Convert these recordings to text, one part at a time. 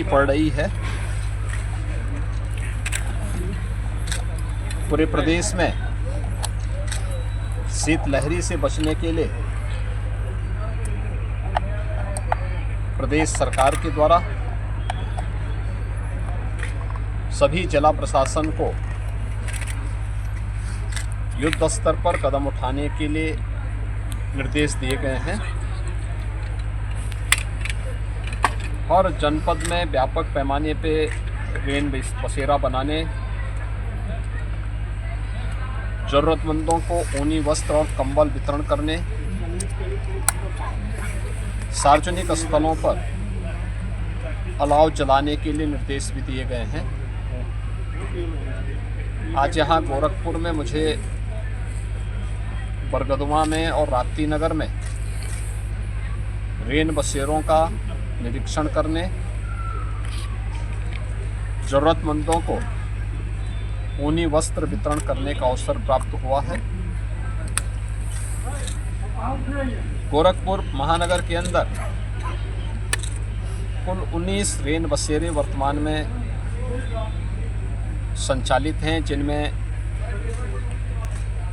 पड़ रही है। पूरे प्रदेश में शीतलहरी से बचने के लिए प्रदेश सरकार के द्वारा सभी जिला प्रशासन को युद्ध स्तर पर कदम उठाने के लिए निर्देश दिए गए हैं। हर जनपद में व्यापक पैमाने पे रेन बसेरा बनाने, ज़रूरतमंदों को ऊनी वस्त्र और कंबल वितरण करने, सार्वजनिक स्थलों पर अलाव जलाने के लिए निर्देश भी दिए गए हैं। आज यहाँ गोरखपुर में मुझे बरगदुआ में और राप्ती नगर में रेन बसेरों का निरीक्षण करने, ज़रूरतमंदों को ऊनी वस्त्र वितरण करने का अवसर प्राप्त हुआ है। गोरखपुर महानगर के अंदर कुल 19 रेन बसेरे वर्तमान में संचालित हैं, जिनमें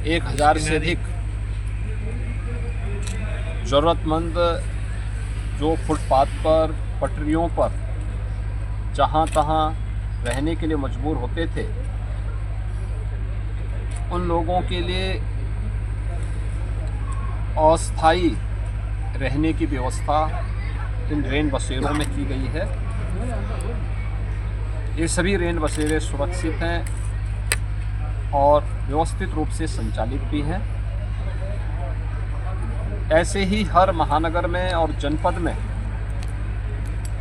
1000 से अधिक ज़रूरतमंद जो फुटपाथ पर, पटरियों पर जहाँ तहाँ रहने के लिए मजबूर होते थे, उन लोगों के लिए अस्थायी रहने की व्यवस्था इन रेन बसेरों में की गई है। ये सभी रेन बसेरे सुरक्षित हैं और व्यवस्थित रूप से संचालित भी हैं। ऐसे ही हर महानगर में और जनपद में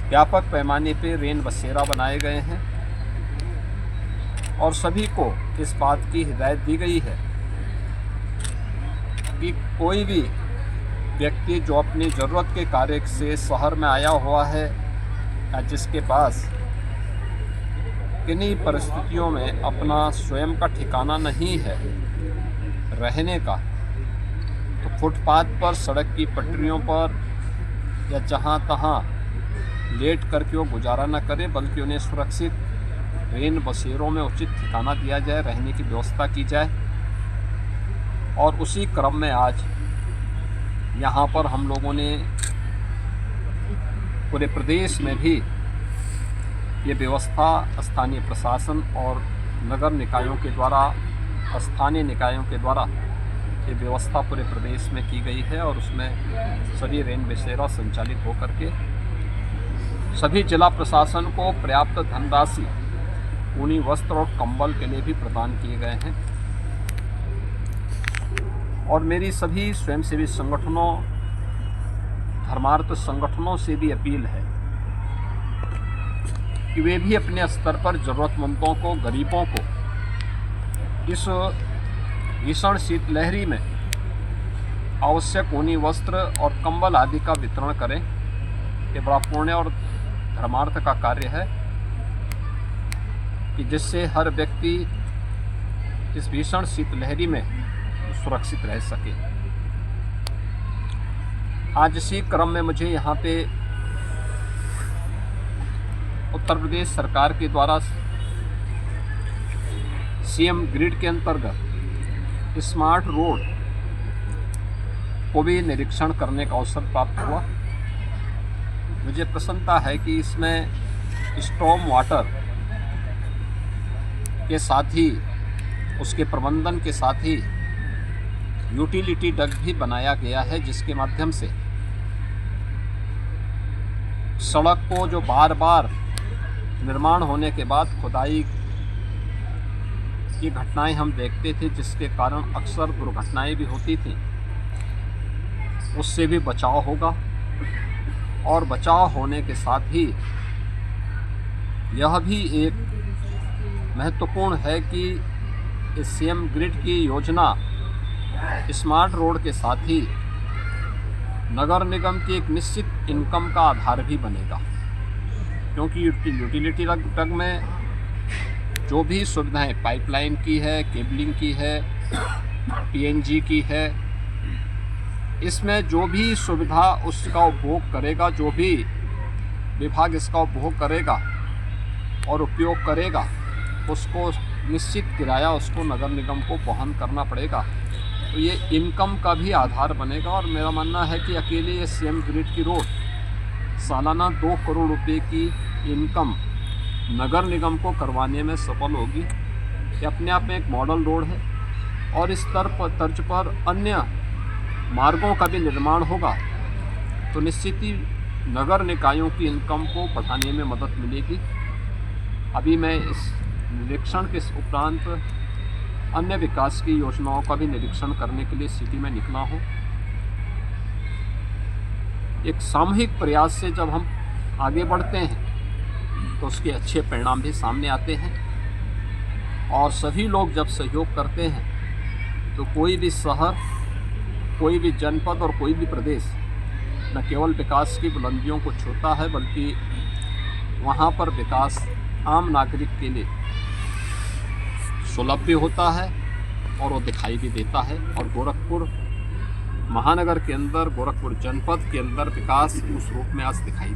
व्यापक पैमाने पे रेन बसेरा बनाए गए हैं और सभी को इस बात की हिदायत दी गई है कि कोई भी व्यक्ति जो अपनी ज़रूरत के कार्य से शहर में आया हुआ है या जिसके पास किन्हीं परिस्थितियों में अपना स्वयं का ठिकाना नहीं है रहने का, तो फुटपाथ पर, सड़क की पटरियों पर या जहाँ तहाँ लेट करके वो गुजारा न करे, बल्कि उन्हें सुरक्षित रेन बसेरों में उचित ठिकाना दिया जाए, रहने की व्यवस्था की जाए। और उसी क्रम में आज यहाँ पर हम लोगों ने पूरे प्रदेश में भी ये व्यवस्था स्थानीय प्रशासन और नगर निकायों के द्वारा, स्थानीय निकायों के द्वारा ये व्यवस्था पूरे प्रदेश में की गई है और उसमें सभी रेन बसेरा संचालित होकर के सभी जिला प्रशासन को पर्याप्त धनराशि ऊनी वस्त्र और कंबल के लिए भी प्रदान किए गए हैं। और मेरी सभी स्वयंसेवी संगठनों, धर्मार्थ संगठनों से भी अपील है कि वे भी अपने स्तर पर ज़रूरतमंदों को, गरीबों को इस भीषण शीतलहरी में आवश्यक ऊनी वस्त्र और कंबल आदि का वितरण करें। ये बड़ा पुण्य और धर्मार्थ का कार्य है कि जिससे हर व्यक्ति इस भीषण शीतलहरी में सुरक्षित रह सके। आज इसी क्रम में मुझे यहाँ पे उत्तर प्रदेश सरकार के द्वारा सीएम ग्रिड के अंतर्गत स्मार्ट रोड को भी निरीक्षण करने का अवसर प्राप्त हुआ। मुझे प्रसन्नता है कि इसमें स्टॉर्म वाटर के साथ ही उसके प्रबंधन के साथ ही यूटिलिटी डक्ट भी बनाया गया है, जिसके माध्यम से सड़क को जो बार बार निर्माण होने के बाद खुदाई की घटनाएं हम देखते थे, जिसके कारण अक्सर दुर्घटनाएं भी होती थी, उससे भी बचाव होगा। और बचाव होने के साथ ही यह भी एक महत्वपूर्ण है कि इस सीएम ग्रिड की योजना स्मार्ट रोड के साथ ही नगर निगम की एक निश्चित इनकम का आधार भी बनेगा, क्योंकि यूटिलिटी डक्ट में जो भी सुविधाएं पाइपलाइन की है, केबलिंग की है, पीएनजी की है, इसमें जो भी सुविधा उसका उपभोग करेगा, जो भी विभाग इसका उपभोग करेगा और उपयोग करेगा, उसको निश्चित किराया उसको नगर निगम को वहन करना पड़ेगा। तो ये इनकम का भी आधार बनेगा। और मेरा मानना है कि अकेले ये सीएम ग्रिड की रोड सालाना 2 करोड़ रुपए की इनकम नगर निगम को करवाने में सफल होगी। ये अपने आप में एक मॉडल रोड है और इस तर्ज पर अन्य मार्गों का भी निर्माण होगा तो निश्चित ही नगर निकायों की इनकम को बढ़ाने में मदद मिलेगी। अभी मैं इस निरीक्षण के उपरांत अन्य विकास की योजनाओं का भी निरीक्षण करने के लिए सिटी में निकला हूँ। एक सामूहिक प्रयास से जब हम आगे बढ़ते हैं तो उसके अच्छे परिणाम भी सामने आते हैं और सभी लोग जब सहयोग करते हैं तो कोई भी शहर, कोई भी जनपद और कोई भी प्रदेश न केवल विकास की बुलंदियों को छूता है बल्कि वहाँ पर विकास आम नागरिक के लिए सुलभ भी होता है और वो दिखाई भी देता है। और गोरखपुर महानगर के अंदर, गोरखपुर जनपद के अंदर विकास उस रूप में आज दिखाई दे